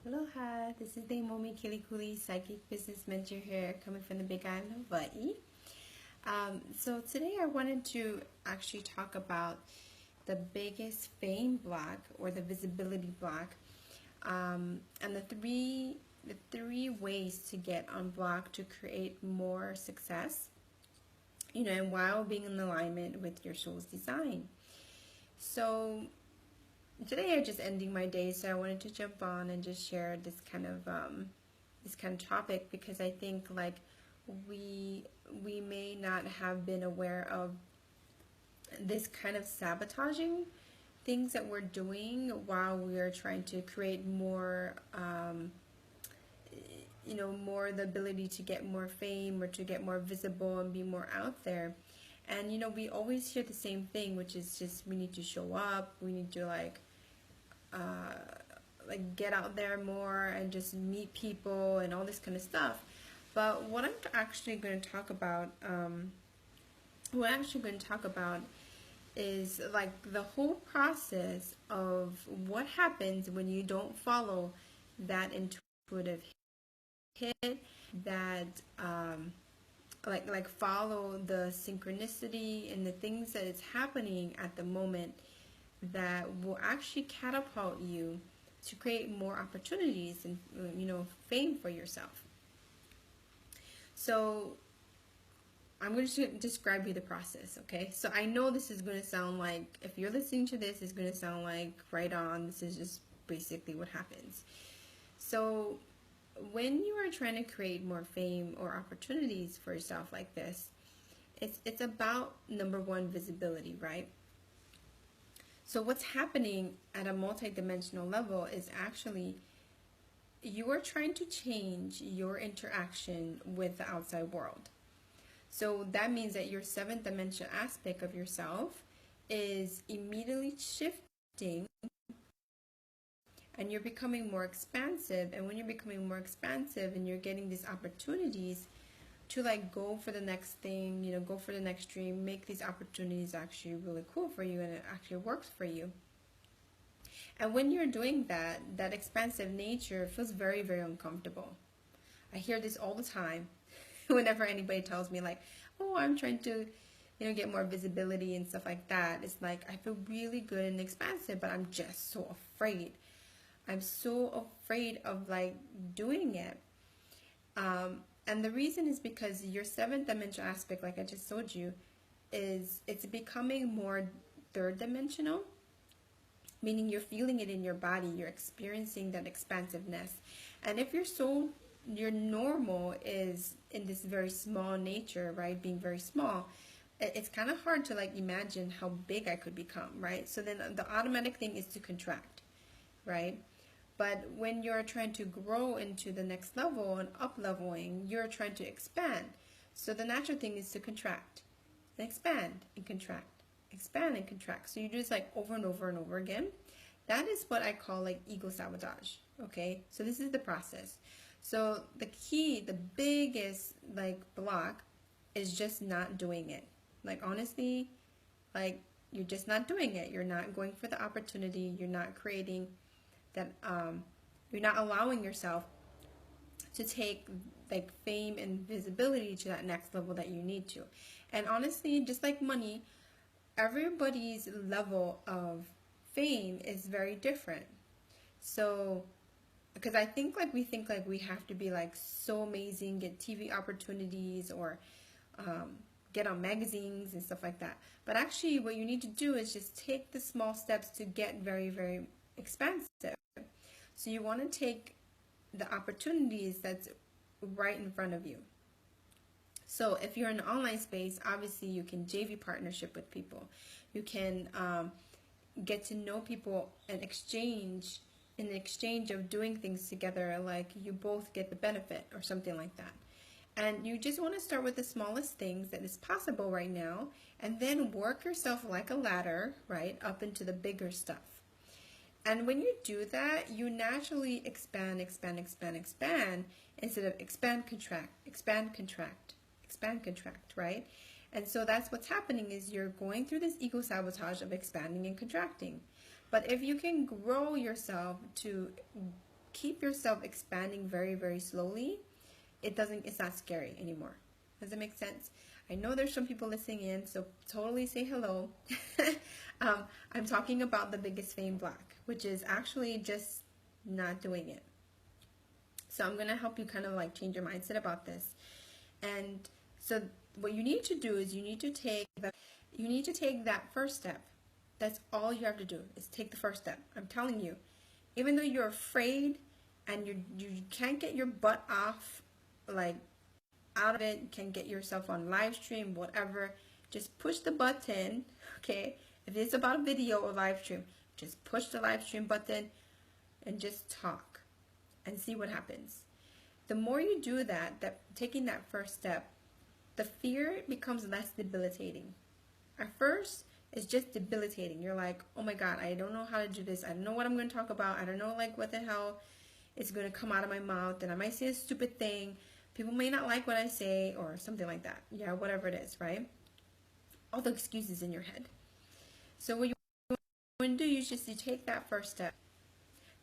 Aloha, this is Leimomi, Keliikuli, Psychic Business Mentor here, coming from the Big Island of Hawaii. So today I wanted to actually talk about the biggest fame block or the visibility block, and the three ways to get unblocked to create more success, and while being in alignment with your soul's design. So today I'm just ending my day, so I wanted to jump on and just share this kind of topic, because I think like we may not have been aware of this kind of sabotaging things that we're doing while we are trying to create more more the ability to get more fame or to get more visible and be more out there. And we always hear the same thing, which is just we need to show up, we need to like get out there more and just meet people and all this kind of stuff. But what I'm actually going to talk about, is like the whole process of what happens when you don't follow that intuitive hit, that follow the synchronicity and the things that is happening at the moment that will actually catapult you to create more opportunities and fame for yourself. So I'm going to describe you the process, okay? So I know this is going to sound like, if you're listening to this, it's going to sound like right on. This is just basically what happens. So when you are trying to create more fame or opportunities for yourself like this, it's about, number one, visibility, right? So what's happening at a multidimensional level is actually you are trying to change your interaction with the outside world. So that means that your seventh dimensional aspect of yourself is immediately shifting, and you're becoming more expansive. And when you're becoming more expansive and you're getting these opportunities to like go for the next thing, go for the next dream, make these opportunities actually really cool for you and it actually works for you. And when you're doing that, that expansive nature feels very, very uncomfortable. I hear this all the time whenever anybody tells me like, oh, I'm trying to, get more visibility and stuff like that. It's like, I feel really good and expansive, but I'm just so afraid. I'm so afraid of like doing it. And the reason is because your seventh dimensional aspect, like I just told you, it's becoming more third dimensional, meaning you're feeling it in your body, you're experiencing that expansiveness. And if your normal is in this very small nature, right, being very small, it's kind of hard to like imagine how big I could become, right? So then the automatic thing is to contract, right? But when you're trying to grow into the next level and up-leveling, you're trying to expand. So the natural thing is to contract and expand and contract, expand and contract. So you do this like over and over and over again. That is what I call like ego sabotage, okay? So this is the process. So the key, the biggest like block is just not doing it. Like honestly, like you're just not doing it. You're not going for the opportunity. You're not creating that, you're not allowing yourself to take like fame and visibility to that next level that you need to. And honestly, just like money, everybody's level of fame is very different. So, because I think like we think like we have to be like so amazing, get TV opportunities or get on magazines and stuff like that. But actually what you need to do is just take the small steps to get very, very expansive. So you want to take the opportunities that's right in front of you. So if you're in the online space, obviously you can JV partnership with people. You can get to know people and exchange, in the exchange of doing things together, like you both get the benefit or something like that. And you just want to start with the smallest things that is possible right now, and then work yourself like a ladder, right, up into the bigger stuff. And when you do that, you naturally expand, expand, expand, expand, instead of expand, contract, expand, contract, expand, contract, right? And so that's what's happening, is you're going through this ego sabotage of expanding and contracting. But if you can grow yourself to keep yourself expanding very, very slowly, it's not scary anymore. Does it make sense? I know there's some people listening in, so totally say hello. I'm talking about the biggest fame block, which is actually just not doing it. So I'm going to help you kind of like change your mindset about this. And so what you need to do is you need to take that first step. That's all you have to do is take the first step. I'm telling you, even though you're afraid and you can't get your butt off, like out of it, can get yourself on live stream, whatever, just push the button, okay? If it's about a video or live stream, just push the live stream button and just talk and see what happens. The more you do that taking that first step, the fear becomes less debilitating. At first, it's just debilitating. You're like, oh my God, I don't know how to do this. I don't know what I'm going to talk about. I don't know like what the hell is going to come out of my mouth. And I might say a stupid thing. People may not like what I say or something like that. Yeah, whatever it is, right? All the excuses in your head. So what you want to do is just you take that first step.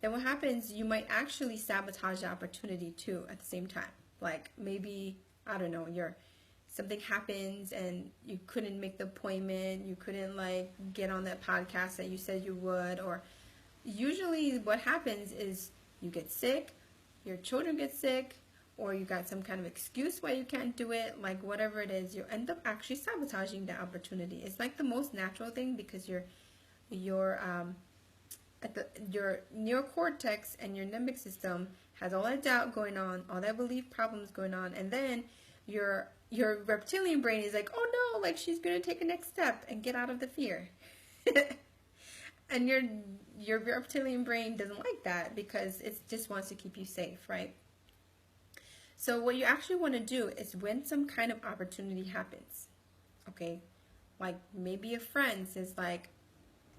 Then what happens, you might actually sabotage the opportunity too at the same time. Like maybe, I don't know, something happens and you couldn't make the appointment, you couldn't like get on that podcast that you said you would, or usually what happens is you get sick, your children get sick, or you got some kind of excuse why you can't do it, like whatever it is, you end up actually sabotaging the opportunity. It's like the most natural thing because your neocortex and your limbic system has all that doubt going on, all that belief problems going on, and then your reptilian brain is like, oh no, like she's gonna take a next step and get out of the fear. And your reptilian brain doesn't like that because it just wants to keep you safe, right? So what you actually want to do is when some kind of opportunity happens, okay, like maybe a friend says like,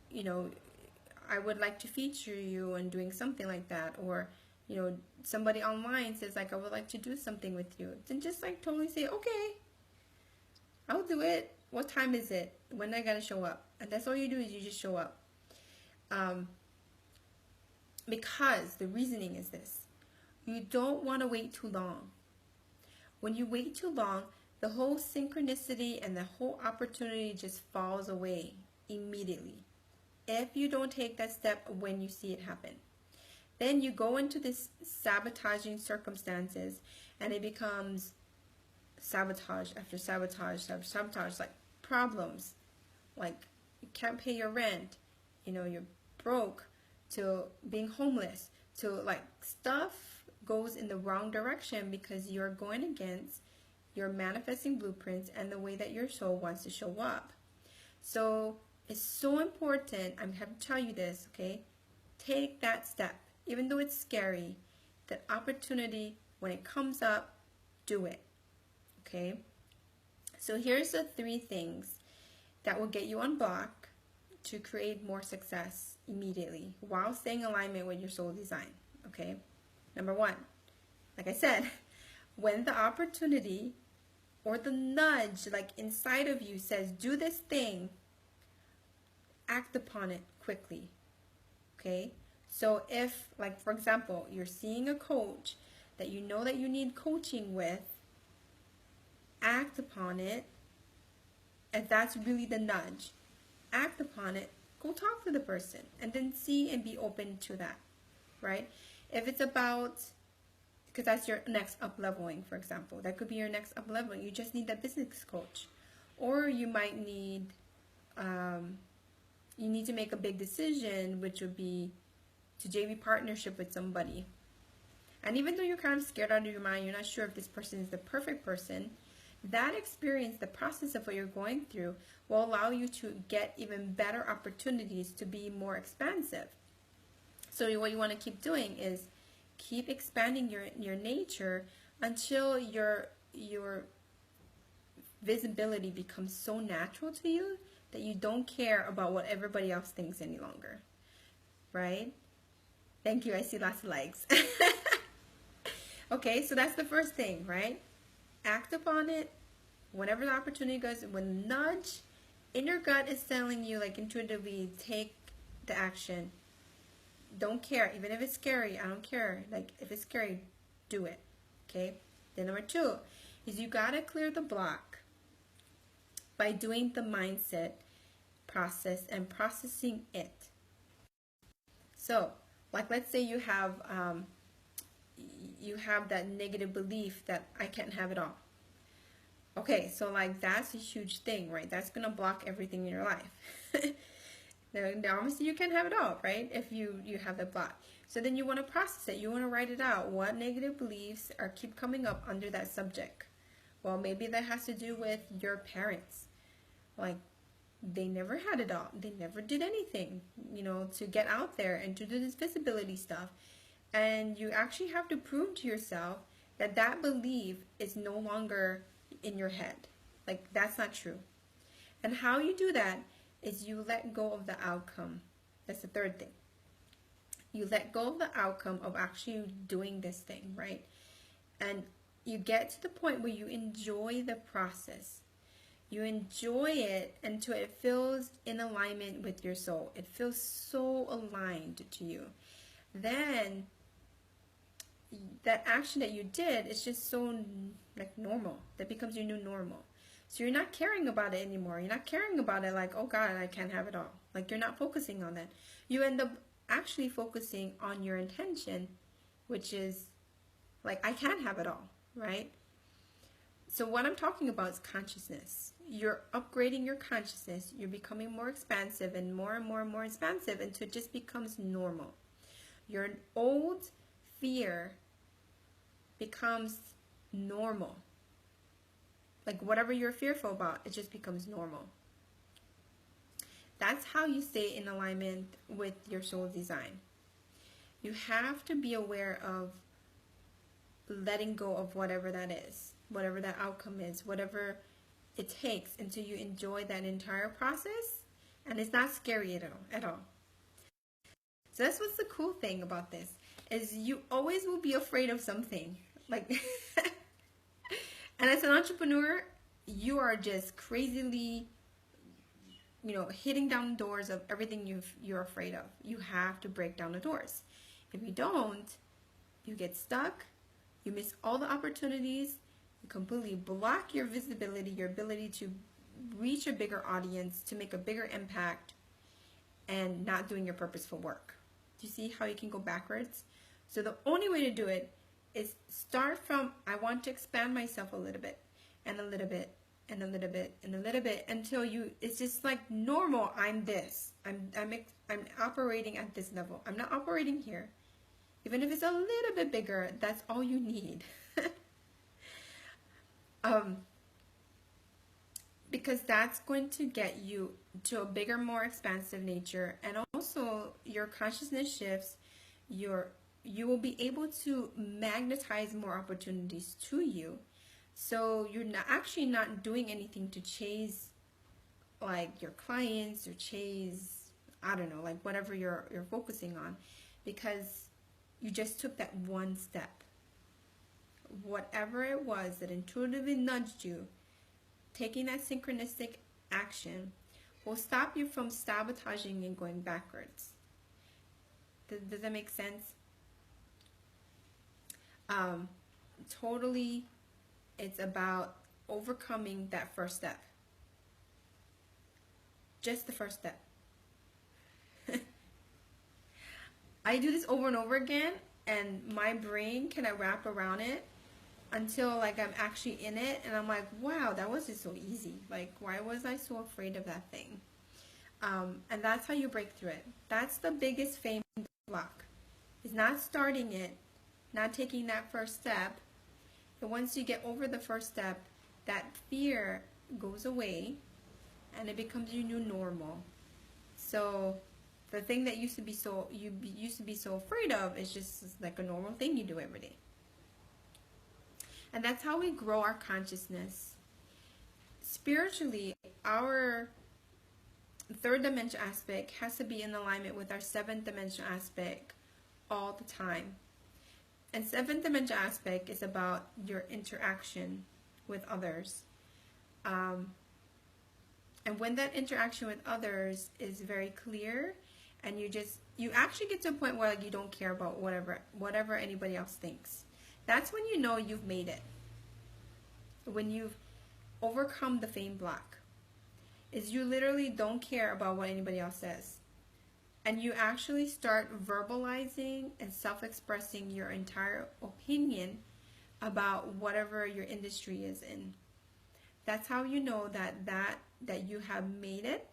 you know, I would like to feature you in doing something like that, or you know, somebody online says like, I would like to do something with you, then just like totally say, okay, I'll do it. What time is it? When I gotta show up? And that's all you do is you just show up. Because the reasoning is this: you don't want to wait too long. When you wait too long, the whole synchronicity and the whole opportunity just falls away immediately. If you don't take that step when you see it happen, then you go into this sabotaging circumstances and it becomes sabotage after sabotage after sabotage, like problems, like you can't pay your rent, you know, you're broke, to being homeless, to like stuff goes in the wrong direction because you're going against your manifesting blueprints and the way that your soul wants to show up. So it's so important, I'm having to tell you this, okay? Take that step. Even though it's scary, that opportunity, when it comes up, do it, okay? So here's the 3 things that will get you on block to create more success immediately while staying in alignment with your soul design, okay? Number 1, like I said, when the opportunity or the nudge like inside of you says, do this thing, act upon it quickly, okay? So if, like for example, you're seeing a coach that you know that you need coaching with, act upon it. If that's really the nudge, act upon it, go talk to the person, and then see and be open to that, right? If it's about, because that's your next up leveling, for example, that could be your next up leveling. You just need that business coach, or you might need, you need to make a big decision, which would be to JV partnership with somebody. And even though you're kind of scared out of your mind, you're not sure if this person is the perfect person, that experience, the process of what you're going through, will allow you to get even better opportunities to be more expansive. So what you want to keep doing is keep expanding your nature until your visibility becomes so natural to you that you don't care about what everybody else thinks any longer, right? Thank you. I see lots of likes. Okay, so that's the first thing, right? Act upon it whenever the opportunity goes. When nudge in your gut is telling you, like intuitively, take the action, Don't care. Even if it's scary, I don't care. Like, if it's scary, do it. Okay? Then number 2 is you got to clear the block by doing the mindset process and processing it. So, like, let's say you have that negative belief that I can't have it all. Okay, so like that's a huge thing, right? That's gonna block everything in your life. Now, obviously, you can't have it all, right? If you have the block. So then you want to process it. You want to write it out. What negative beliefs keep coming up under that subject? Well, maybe that has to do with your parents. Like, they never had it all. They never did anything, to get out there and to do this visibility stuff. And you actually have to prove to yourself that that belief is no longer in your head. Like, that's not true. And how you do that is you let go of the outcome. That's the third thing. You let go of the outcome of actually doing this thing, right? And you get to the point where you enjoy the process. You enjoy it until it feels in alignment with your soul. It feels so aligned to you. Then that action that you did is just so like normal. That becomes your new normal. So you're not caring about it anymore. You're not caring about it like, oh God, I can't have it all. Like, you're not focusing on that. You end up actually focusing on your intention, which is like, I can't have it all, right? So what I'm talking about is consciousness. You're upgrading your consciousness. You're becoming more expansive and more expansive until it just becomes normal. Your old fear becomes normal. Like, whatever you're fearful about, it just becomes normal. That's how you stay in alignment with your soul design. You have to be aware of letting go of whatever that is, whatever that outcome is, whatever it takes, until you enjoy that entire process, and it's not scary at all. So that's what's the cool thing about this, is you always will be afraid of something. Like, and as an entrepreneur, you are just crazily, hitting down doors of everything you're afraid of. You have to break down the doors. If you don't, you get stuck, you miss all the opportunities, you completely block your visibility, your ability to reach a bigger audience, to make a bigger impact, and not doing your purposeful work. Do you see how you can go backwards? So the only way to do it is start from, I want to expand myself a little bit, and a little bit, and a little bit, and a little bit, until it's just like normal. I'm this. I'm operating at this level. I'm not operating here. Even if it's a little bit bigger, that's all you need. Because that's going to get you to a bigger, more expansive nature, and also your consciousness shifts. You will be able to magnetize more opportunities to you. So you're actually not doing anything to chase like your clients or chase, I don't know, like whatever you're focusing on, because you just took that one step. Whatever it was that intuitively nudged you, taking that synchronistic action will stop you from sabotaging and going backwards. Does that make sense? Totally, it's about overcoming that first step. Just the first step. I do this over and over again, and my brain cannot wrap around it until like I'm actually in it, and I'm like, wow, that was just so easy. Like, why was I so afraid of that thing? And that's how you break through it. That's the biggest fame block. Is not starting it, not taking that first step. But once you get over the first step, that fear goes away, and it becomes your new normal. So the thing that used to be so afraid of is just like a normal thing you do every day. And that's how we grow our consciousness. Spiritually, our third dimension aspect has to be in alignment with our seventh dimension aspect all the time. And seventh dimension aspect is about your interaction with others. And when that interaction with others is very clear and you actually get to a point where like you don't care about whatever anybody else thinks. That's when you know you've made it. When you've overcome the fame block, is you literally don't care about what anybody else says. And you actually start verbalizing and self-expressing your entire opinion about whatever your industry is in. That's how you know that you have made it,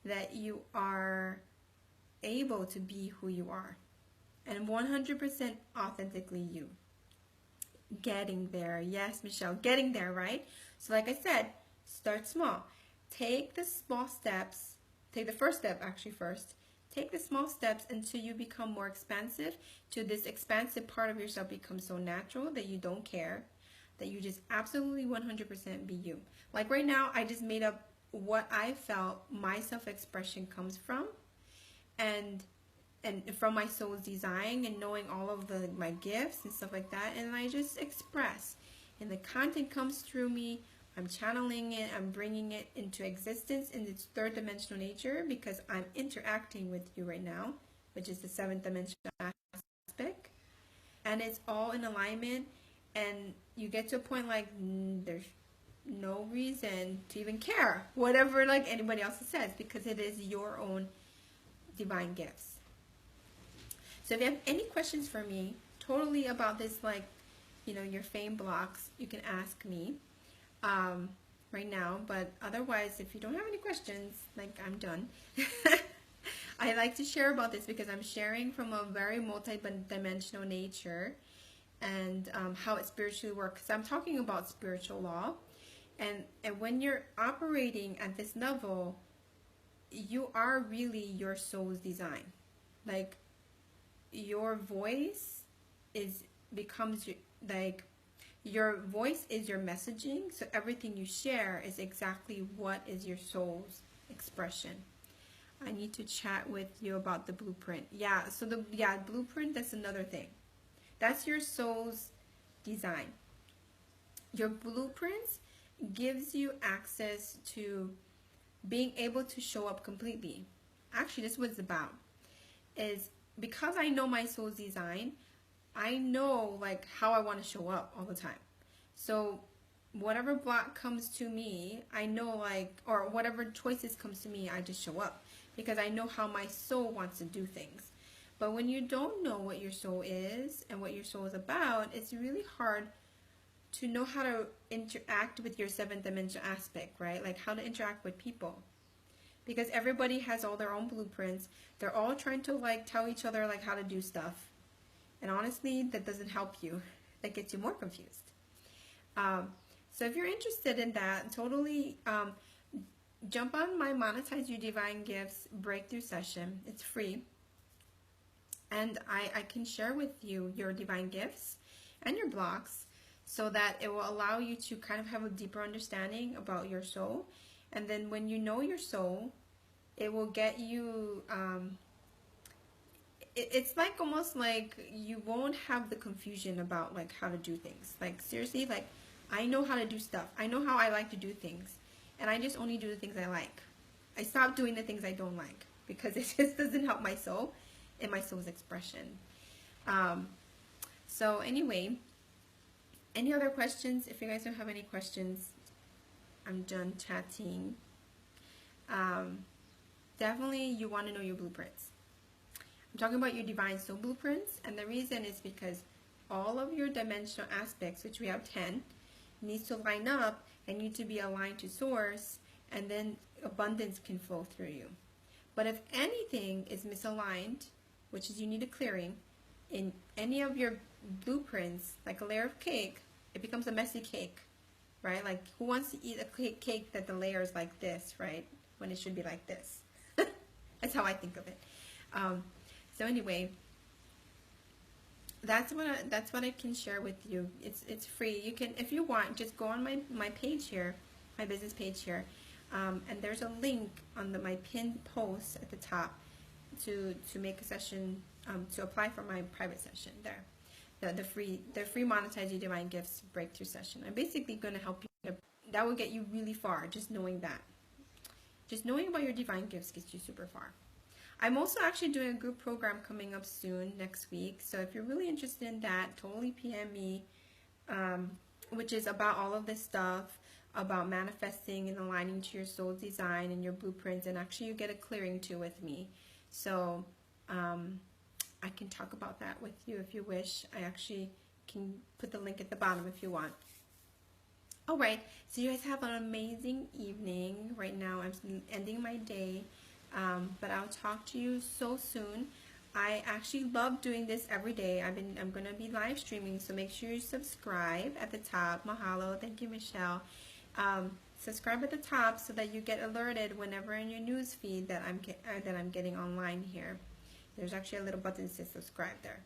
that you are able to be who you are, and 100% authentically you. Getting there. Yes, Michelle, getting there, right? So like I said, start small. Take the small steps. Take the first step actually first. Take the small steps until you become more expansive, till this expansive part of yourself becomes so natural that you don't care, that you just absolutely 100% be you. Like right now, I just made up what I felt my self-expression comes from, and from my soul's design, and knowing all of my gifts and stuff like that, and I just express, and the content comes through me. I'm channeling it, I'm bringing it into existence in its third dimensional nature, because I'm interacting with you right now, which is the seventh dimensional aspect, and it's all in alignment, and you get to a point like there's no reason to even care whatever like anybody else says, because it is your own divine gifts. So if you have any questions for me totally about this, like, you know, your fame blocks, you can ask me right now. But otherwise, if you don't have any questions, like, I'm done. I like to share about this because I'm sharing from a very multi-dimensional nature, and how it spiritually works. So I'm talking about spiritual law, and when you're operating at this level, you are really your soul's design. Like, your voice becomes like, your voice is your messaging, so everything you share is exactly what is your soul's expression. I need to chat with you about the blueprint. Yeah, so blueprint, that's another thing. That's your soul's design. Your blueprints gives you access to being able to show up completely. Actually, this is what it's about. Is because I know my soul's design, I know like how I want to show up all the time. So whatever block comes to me, I know, like, or whatever choices comes to me, I just show up, because I know how my soul wants to do things. But when you don't know what your soul is and what your soul is about, it's really hard to know how to interact with your seventh dimensional aspect, right? Like how to interact with people. Because everybody has all their own blueprints. They're all trying to like tell each other like how to do stuff. And honestly, that doesn't help you. That gets you more confused. So if you're interested in that, totally jump on my Monetize Your Divine Gifts breakthrough session. It's free. And I can share with you your divine gifts and your blocks, so that it will allow you to kind of have a deeper understanding about your soul. And then when you know your soul, it will get you, it's like almost like you won't have the confusion about like how to do things. Like seriously, like I know how to do stuff. I know how I like to do things. And I just only do the things I like. I stop doing the things I don't like, because it just doesn't help my soul and my soul's expression. So anyway, any other questions? If you guys don't have any questions, I'm done chatting. Definitely you want to know your blueprints. I'm talking about your divine soul blueprints, and the reason is because all of your dimensional aspects, which we have 10, needs to line up and need to be aligned to source, and then abundance can flow through you. But if anything is misaligned, which is you need a clearing, in any of your blueprints, like a layer of cake, it becomes a messy cake, right? Like, who wants to eat a cake that the layer is like this, right? When it should be like this. That's how I think of it. So anyway, that's what I can share with you. It's free. You can, if you want, just go on my page here, my business page here, and there's a link on my pinned post at the top to make a session, to apply for my private session there. The free Monetize Your Divine Gifts breakthrough session. I'm basically going to help you. That will get you really far, just knowing that. Just knowing about your divine gifts gets you super far. I'm also actually doing a group program coming up soon next week. So if you're really interested in that, totally PM me, which is about all of this stuff, about manifesting and aligning to your soul design and your blueprints. And actually you get a clearing too with me. So I can talk about that with you if you wish. I actually can put the link at the bottom if you want. All right, so you guys have an amazing evening. Right now I'm ending my day, but I'll talk to you so soon. I actually love doing this every day. I'm going to be live streaming, so make sure you subscribe at the top. Mahalo. Thank you, Michelle. Subscribe at the top so that you get alerted whenever in your news feed that I'm getting online here. There's actually a little button that says subscribe there.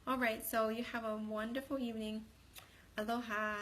All right, so you have a wonderful evening. Aloha.